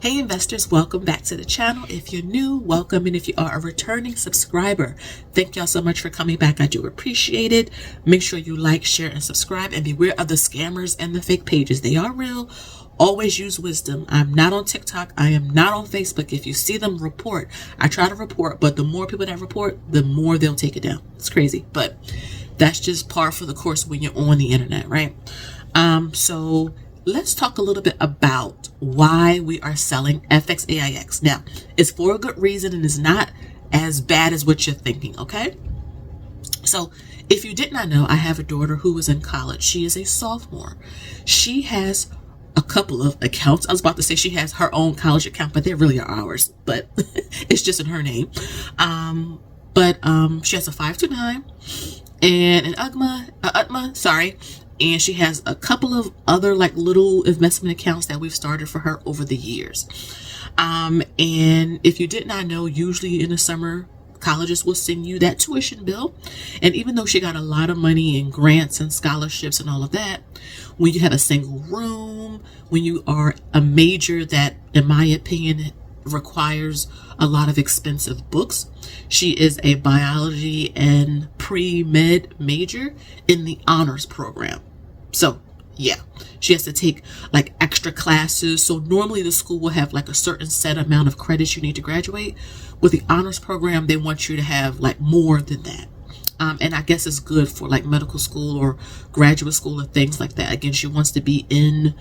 Hey investors, welcome back to the channel. If you're new, welcome. And if you are a returning subscriber, thank y'all so much for coming back. I do appreciate it. Make sure you like, share, and subscribe, and beware of the scammers and the fake pages. They are real. Always use wisdom. I'm not on TikTok. I am not on Facebook. If you see them, report. I try to report, but the more people that report, the more they'll take it down. It's crazy, but that's just par for the course when you're on the internet, right? So let's talk a little bit about why we are selling FXAIX. Now, it's for a good reason and it's not as bad as what you're thinking, okay? So if you did not know, I have a daughter who is in college. She is a sophomore. She has a couple of accounts. I was about to say she has her own college account, but they really are ours, but it's just in her name. She has a 529 and an UTMA, and she has a couple of other like little investment accounts that we've started for her over the years. And if you did not know, usually in the summer, colleges will send you that tuition bill. And even though she got a lot of money in grants and scholarships and all of that, when you have a single room, when you are a major that, in my opinion, requires a lot of expensive books. She is a biology and pre-med major in the honors program. So yeah, she has to take like extra classes. So normally the school will have like a certain set amount of credits you need to graduate. With the honors program, they want you to have like more than that. And I guess it's good for like medical school or graduate school and things like that. Again, she wants to be in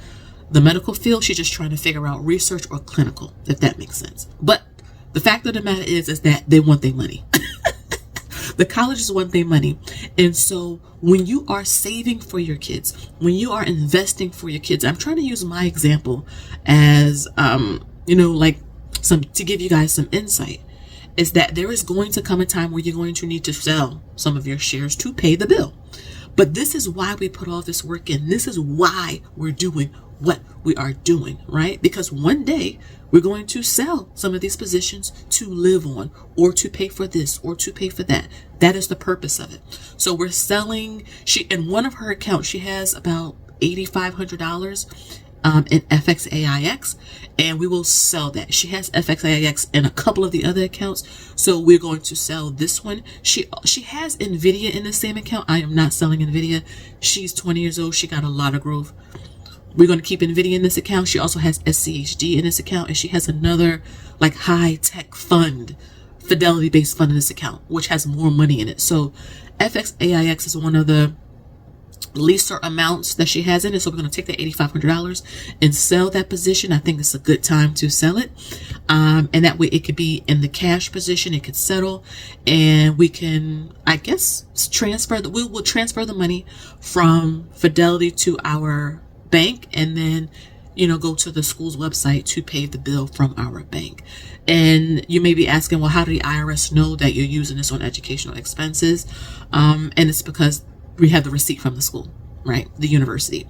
the medical field. She's just trying to figure out research or clinical, if that makes sense. But the fact of the matter is that they want their money. The colleges want their money. And so when you are saving for your kids, when you are investing for your kids, I'm trying to use my example as, to give you guys some insight, is that there is going to come a time where you're going to need to sell some of your shares to pay the bill. But this is why we put all this work in. This is why we're doing what we are doing, right? Because one day we're going to sell some of these positions to live on, or to pay for this, or to pay for that. That is the purpose of it. So we're selling, in one of her accounts, she has about $8,500 in FXAIX, and we will sell that. She has FXAIX in a couple of the other accounts, so we're going to sell this one. She has NVIDIA in the same account. I am not selling NVIDIA. She's 20 years old. She got a lot of growth. We're going to keep NVIDIA in this account. She also has SCHD in this account, and she has another like high-tech fund, Fidelity-based fund in this account, which has more money in it. So FXAIX is one of the lesser amounts that she has in it. So we're going to take the $8,500 and sell that position. I think it's a good time to sell it. And that way it could be in the cash position. It could settle, and we can, I guess, we will transfer the money from Fidelity to our bank, and then go to the school's website to pay the bill from our bank. And you may be asking, well, how do the IRS know that you're using this on educational expenses? And it's because we have the receipt from the school, right? The university.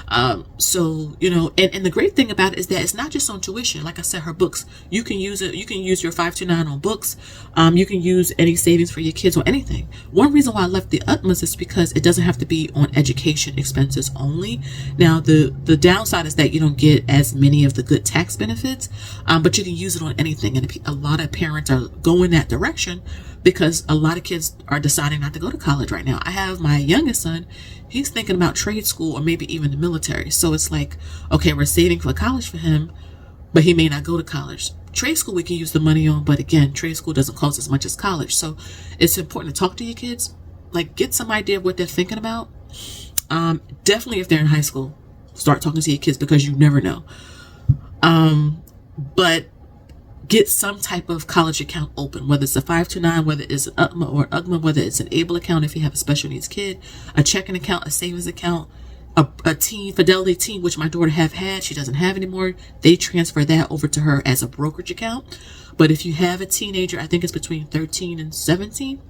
And the great thing about it is that it's not just on tuition. Like I said, her books, you can use it. You can use your 529 on books. You can use any savings for your kids or anything. One reason why I left the UTMAs is because it doesn't have to be on education expenses only. Now, the downside is that you don't get as many of the good tax benefits, but you can use it on anything. And a lot of parents are going that direction because a lot of kids are deciding not to go to college right now. I have my youngest son. He's thinking about trade school or maybe even the military. So it's like, okay, we're saving for college for him, but he may not go to college. Trade school we can use the money on, but again, trade school doesn't cost as much as college. So it's important to talk to your kids, like get some idea of what they're thinking about. Definitely if they're in high school, start talking to your kids because you never know. But get some type of college account open, whether it's a 529, whether it's an UTMA or UGMA, whether it's an ABLE account if you have a special needs kid, a checking account, a savings account, a teen, Fidelity teen, which my daughter had. She doesn't have anymore. They transfer that over to her as a brokerage account. But if you have a teenager, I think it's between 13 and 17,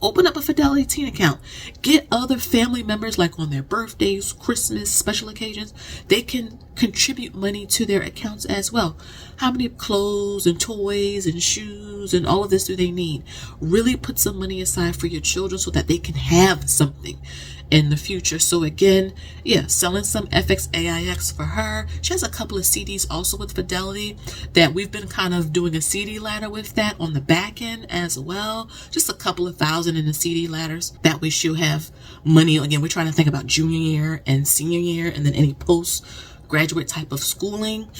open up a Fidelity teen account. Get other family members, like on their birthdays, Christmas, special occasions. They can contribute money to their accounts as well. How many clothes and toys and shoes and all of this do they need? Really put some money aside for your children so that they can have something in the future. So again, yeah, selling some FXAIX for her. She has a couple of CDs also with Fidelity that we've been kind of doing a CD ladder with that on the back end as well. Just a couple of thousand in the CD ladders. That way she'll have money. Again, we're trying to think about junior year and senior year and then any postgraduate type of schooling.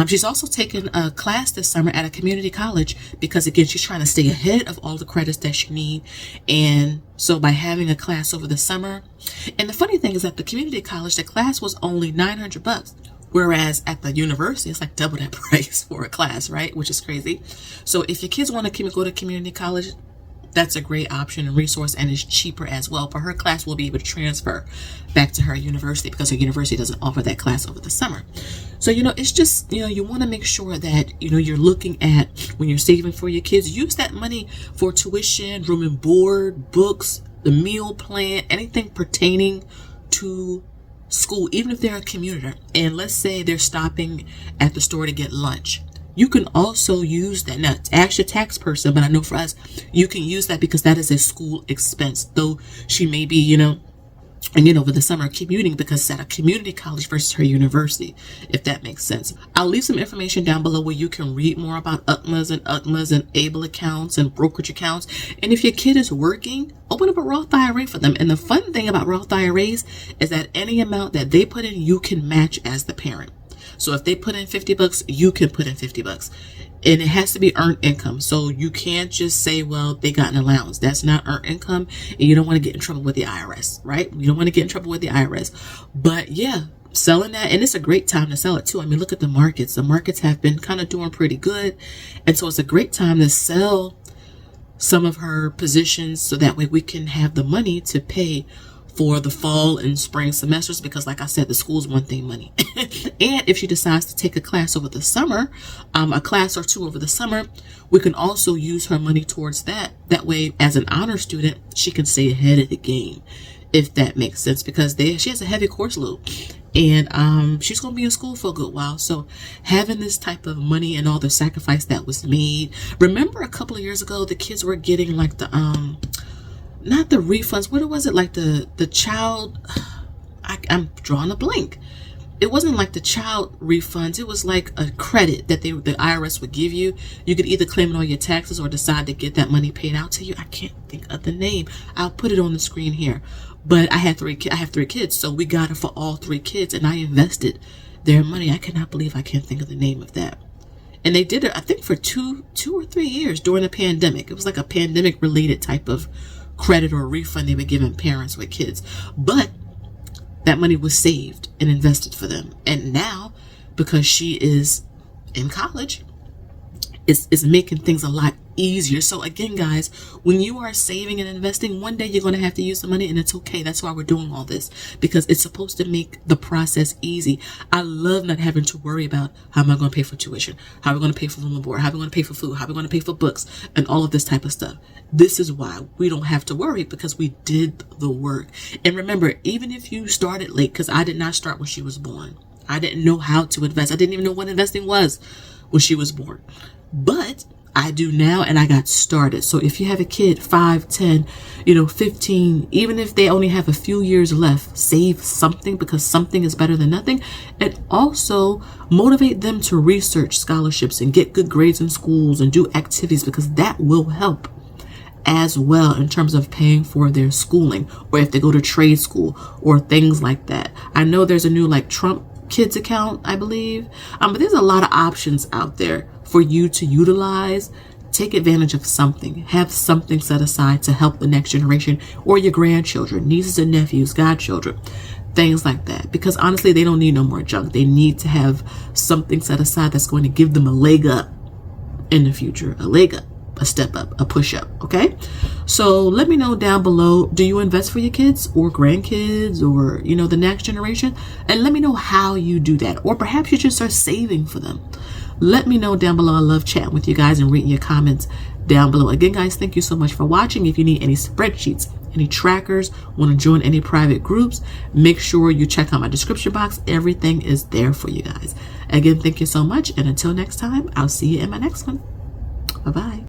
She's also taken a class this summer at a community college because, again, she's trying to stay ahead of all the credits that she needs. And so by having a class over the summer, and the funny thing is that the community college, the class was only $900, whereas at the university, it's like double that price for a class, right? Which is crazy. So if your kids want to go to community college, that's a great option and resource, and is cheaper as well. For her class, we'll be able to transfer back to her university because her university doesn't offer that class over the summer. So, it's just, you want to make sure that, you're looking at when you're saving for your kids, use that money for tuition, room and board, books, the meal plan, anything pertaining to school, even if they're a commuter. And let's say they're stopping at the store to get lunch. You can also use that. Now, ask your tax person, but I know for us, you can use that because that is a school expense. Though she may be, over the summer commuting because it's at a community college versus her university, if that makes sense. I'll leave some information down below where you can read more about UCMAs and ABLE accounts and brokerage accounts. And if your kid is working, open up a Roth IRA for them. And the fun thing about Roth IRAs is that any amount that they put in, you can match as the parent. So if they put in $50, you can put in $50. And it has to be earned income. So you can't just say, well, they got an allowance. That's not earned income. And you don't want to get in trouble with the IRS, right? You don't want to get in trouble with the IRS. But yeah, selling that. And it's a great time to sell it too. I mean, look at the markets. The markets have been kind of doing pretty good. And so it's a great time to sell some of her positions so that way we can have the money to pay for the fall and spring semesters, because like I said, the schools want their money. And if she decides to take a class over the summer, a class or two over the summer, we can also use her money towards that. That way, as an honor student, she can stay ahead of the game, if that makes sense, because she has a heavy course load. And she's going to be in school for a good while. So having this type of money and all the sacrifice that was made. Remember a couple of years ago, the kids were getting like the not the refunds. What was it? Like the child, I'm drawing a blank. It wasn't like the child refunds. It was like a credit that the IRS would give you. You could either claim it on your taxes or decide to get that money paid out to you. I can't think of the name. I'll put it on the screen here. But I have three kids, so we got it for all three kids, and I invested their money. I cannot believe I can't think of the name of that. And they did it, I think, for two or 3 years during the pandemic. It was like a pandemic related type of credit or refund they were giving parents with kids. But that money was saved and invested for them. And now, because she is in college, it's making things a lot easier. So again, guys, when you are saving and investing, one day you're going to have to use the money, and it's okay. That's why we're doing all this, because it's supposed to make the process easy. I love not having to worry about how am I going to pay for tuition, how are we going to pay for room and board, how are we going to pay for food, how are we going to pay for books, and all of this type of stuff. This is why we don't have to worry, because we did the work. And remember, even if you started late, because I did not start when she was born. I didn't know how to invest. I didn't even know what investing was when she was born. But I do now, and I got started. So if you have a kid, 5, 10, 15, even if they only have a few years left, save something, because something is better than nothing. And also motivate them to research scholarships and get good grades in schools and do activities, because that will help as well in terms of paying for their schooling, or if they go to trade school or things like that. I know there's a new Trump kids account, I believe. But there's a lot of options out there for you to utilize. Take advantage of something. Have something set aside to help the next generation or your grandchildren, nieces and nephews, godchildren, things like that. Because honestly, they don't need no more junk. They need to have something set aside that's going to give them a leg up in the future. A leg up, a step up, a push up. Okay. So let me know down below, do you invest for your kids or grandkids or, the next generation? And let me know how you do that. Or perhaps you just are saving for them. Let me know down below. I love chatting with you guys and reading your comments down below. Again, guys, thank you so much for watching. If you need any spreadsheets, any trackers, want to join any private groups, make sure you check out my description box. Everything is there for you guys. Again, thank you so much. And until next time, I'll see you in my next one. Bye-bye.